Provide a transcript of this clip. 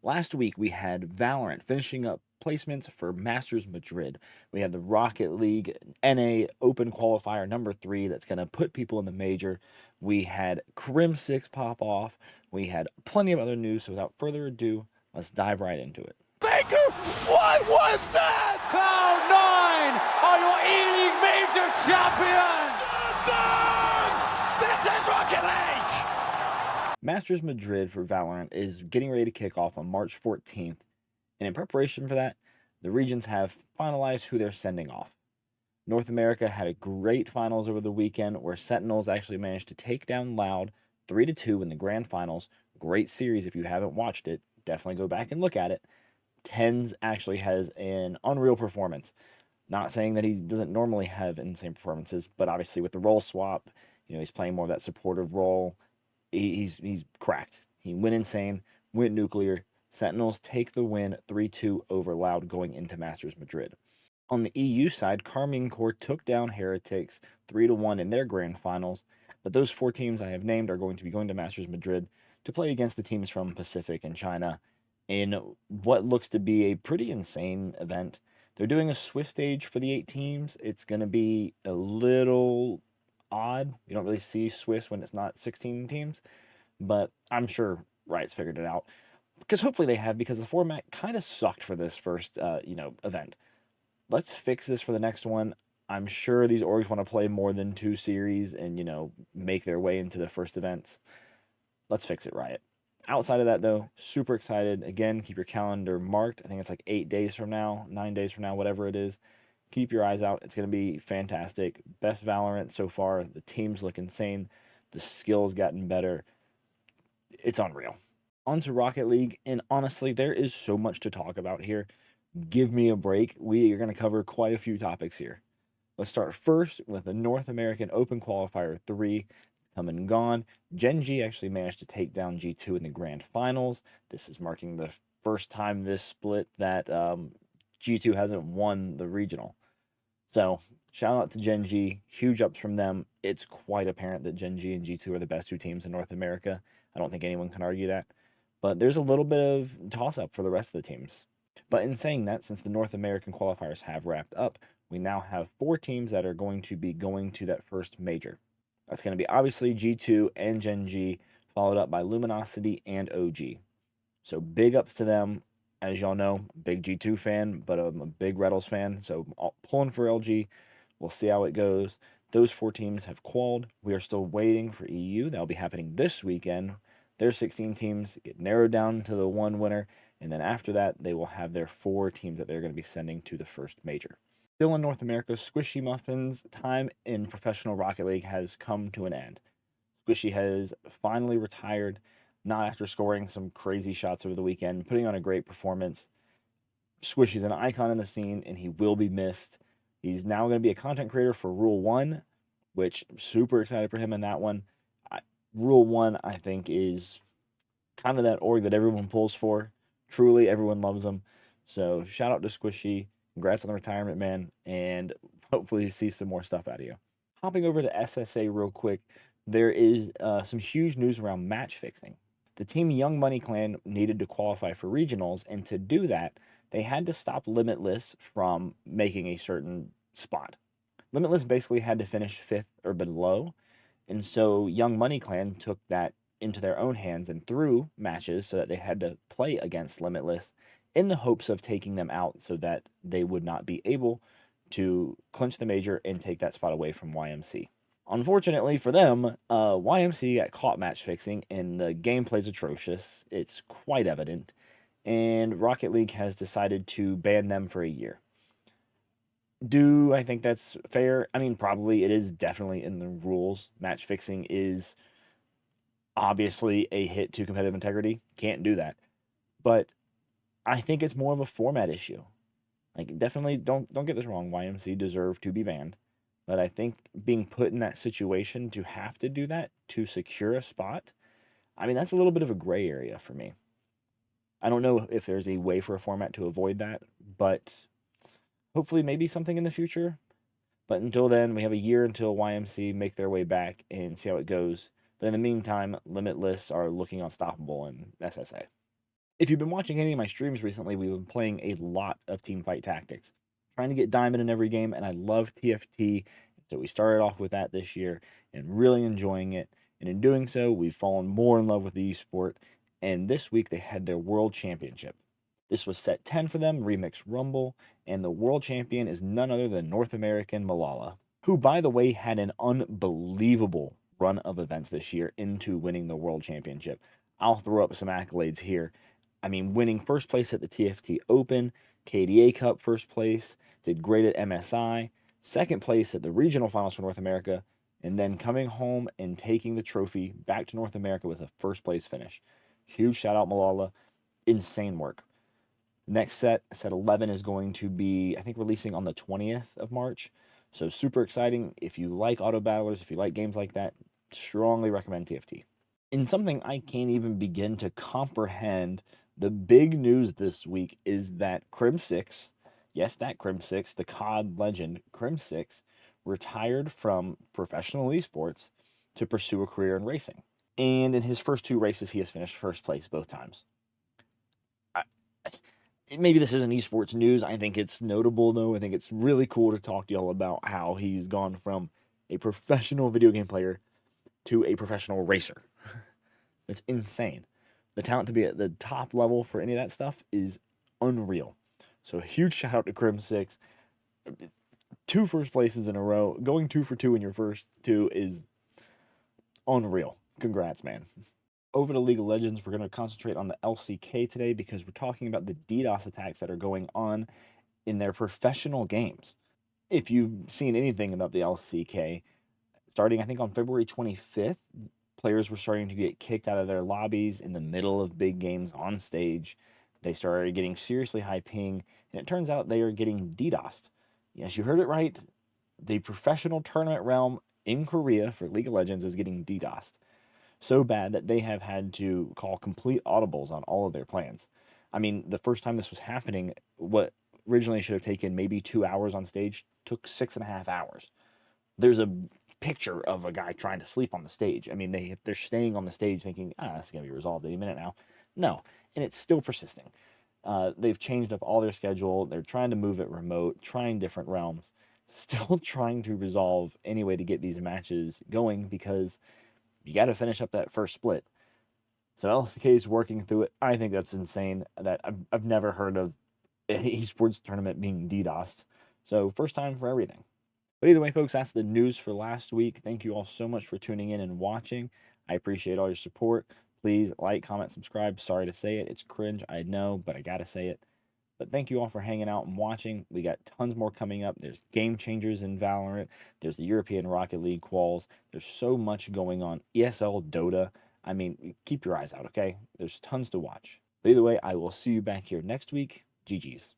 Last week we had Valorant finishing up placements for Masters Madrid. We had the Rocket League NA Open Qualifier number 3 that's going to put people in the major. We had Crimsix pop off. We had plenty of other news, so without further ado, let's dive right into it. Baker, what was that? Cloud9 are your E-League Major champions! This is Rocket League! Masters Madrid for Valorant is getting ready to kick off on March 14th, and in preparation for that, the regions have finalized who they're sending off. North America had a great finals over the weekend where Sentinels actually managed to take down Loud 3-2 in the grand finals. Great series if you haven't watched it. Definitely go back and look at it. Tens actually has an unreal performance. Not saying that he doesn't normally have insane performances, but obviously with the role swap, he's playing more of that supportive role. He's cracked. He went insane, went nuclear. Sentinels take the win 3-2 over Loud going into Masters Madrid. On the EU side, Carmine Corps took down Heretics 3-1 in their grand finals, but those 4 teams I have named are going to be going to Masters Madrid to play against the teams from Pacific and China in what looks to be a pretty insane event. They're doing a Swiss stage for the 8 teams. It's going to be a little odd. You don't really see Swiss when it's not 16 teams, but I'm sure Riot's figured it out. Because hopefully they have, because the format kind of sucked for this first, event. Let's fix this for the next one. I'm sure these orgs want to play more than 2 series and, make their way into the first events. Let's fix it, Riot. Outside of that, though, super excited. Again, keep your calendar marked. I think it's like 8 days from now, 9 days from now, whatever it is. Keep your eyes out. It's going to be fantastic. Best Valorant so far. The teams look insane. The skills gotten better. It's unreal. On to Rocket League, and honestly, there is so much to talk about here. Give me a break. We are going to cover quite a few topics here. Let's start first with the North American Open Qualifier 3. Come and gone. Gen G actually managed to take down G2 in the grand finals. This is marking the first time this split that G2 hasn't won the regional. So, shout out to Gen G. Huge ups from them. It's quite apparent that Gen G and G2 are the best 2 teams in North America. I don't think anyone can argue that. But there's a little bit of toss-up for the rest of the teams. But in saying that, since the North American qualifiers have wrapped up, we now have 4 teams that are going to be going to that first major. That's going to be obviously G2 and Gen G, followed up by Luminosity and OG. So big ups to them. As y'all know, big G2 fan, but I'm a big Red Bulls fan, so pulling for LG. We'll see how it goes. Those 4 teams have qualified. We are still waiting for EU. That'll be happening this weekend. Their 16 teams get narrowed down to the 1 winner, and then after that, they will have their 4 teams that they're going to be sending to the first major. Still in North America, Squishy Muffin's time in professional Rocket League has come to an end. Squishy has finally retired, not after scoring some crazy shots over the weekend, putting on a great performance. Squishy's an icon in the scene, and he will be missed. He's now going to be a content creator for Rule 1, which I'm super excited for him in that one. Rule 1, I think, is kind of that org that everyone pulls for. Truly, everyone loves him. So, shout out to Squishy. Congrats on the retirement, man, and hopefully see some more stuff out of you. Hopping over to SSA real quick, there is some huge news around match fixing. The team Young Money Clan needed to qualify for regionals, and to do that, they had to stop Limitless from making a certain spot. Limitless basically had to finish 5th or below, and so Young Money Clan took that into their own hands and threw matches so that they had to play against Limitless in the hopes of taking them out so that they would not be able to clinch the major and take that spot away from YMC. Unfortunately for them, YMC got caught match fixing, and the gameplay's atrocious. It's quite evident, and Rocket League has decided to ban them for a year. Do I think that's fair? I mean, probably. It is definitely in the rules. Match fixing is obviously a hit to competitive integrity. Can't do that. But I think it's more of a format issue. Like, definitely don't get this wrong. YMC deserve to be banned. But I think being put in that situation to have to do that to secure a spot, I mean, that's a little bit of a gray area for me. I don't know if there's a way for a format to avoid that, but hopefully maybe something in the future. But until then, we have a year until YMC make their way back and see how it goes. But in the meantime, Limitless are looking unstoppable in SSA. If you've been watching any of my streams recently, we've been playing a lot of Teamfight Tactics, trying to get diamond in every game, and I love TFT. So we started off with that this year and really enjoying it. And in doing so, we've fallen more in love with the esport. And this week they had their World Championship. This was set 10 for them, Remix Rumble, and the world champion is none other than North American Malala, who, by the way, had an unbelievable run of events this year into winning the world championship. I'll throw up some accolades here. I mean, winning first place at the TFT Open, KDA Cup first place, did great at MSI, second place at the regional finals for North America, and then coming home and taking the trophy back to North America with a first place finish. Huge shout out, Malala. Insane work. The next set 11, is going to be, I think, releasing on the 20th of March. So super exciting. If you like auto battlers, if you like games like that, strongly recommend TFT. In something I can't even begin to comprehend, the big news this week is that Crimsix, yes, that Crimsix, the COD legend Crimsix, retired from professional esports to pursue a career in racing. And in his first 2 races, he has finished first place both times. Maybe this isn't esports news. I think it's notable, though. I think it's really cool to talk to y'all about how he's gone from a professional video game player to a professional racer. It's insane. The talent to be at the top level for any of that stuff is unreal. So a huge shout out to Crimsix. 2 first places in a row. Going 2 for 2 in your first 2 is unreal. Congrats, man. Over to League of Legends, we're going to concentrate on the LCK today because we're talking about the DDoS attacks that are going on in their professional games. If you've seen anything about the LCK, starting I think on February 25th, players were starting to get kicked out of their lobbies in the middle of big games on stage. They started getting seriously high ping, and it turns out they are getting DDoSed. Yes, you heard it right. The professional tournament realm in Korea for League of Legends is getting DDoSed. So bad that they have had to call complete audibles on all of their plans. I mean, the first time this was happening, what originally should have taken maybe 2 hours on stage took 6.5 hours. There's a picture of a guy trying to sleep on the stage. I mean, they're staying on the stage thinking, it's going to be resolved any minute now. No, and it's still persisting. They've changed up all their schedule. They're trying to move it remote, trying different realms, still trying to resolve any way to get these matches going because you got to finish up that first split. So LCK is working through it. I think that's insane. That I've never heard of an esports tournament being DDoSed. So first time for everything. But either way, folks, that's the news for last week. Thank you all so much for tuning in and watching. I appreciate all your support. Please like, comment, subscribe. Sorry to say it. It's cringe, I know, but I got to say it. But thank you all for hanging out and watching. We got tons more coming up. There's game changers in Valorant. There's the European Rocket League quals. There's so much going on. ESL, Dota. I mean, keep your eyes out, okay? There's tons to watch. But either way, I will see you back here next week. GG's.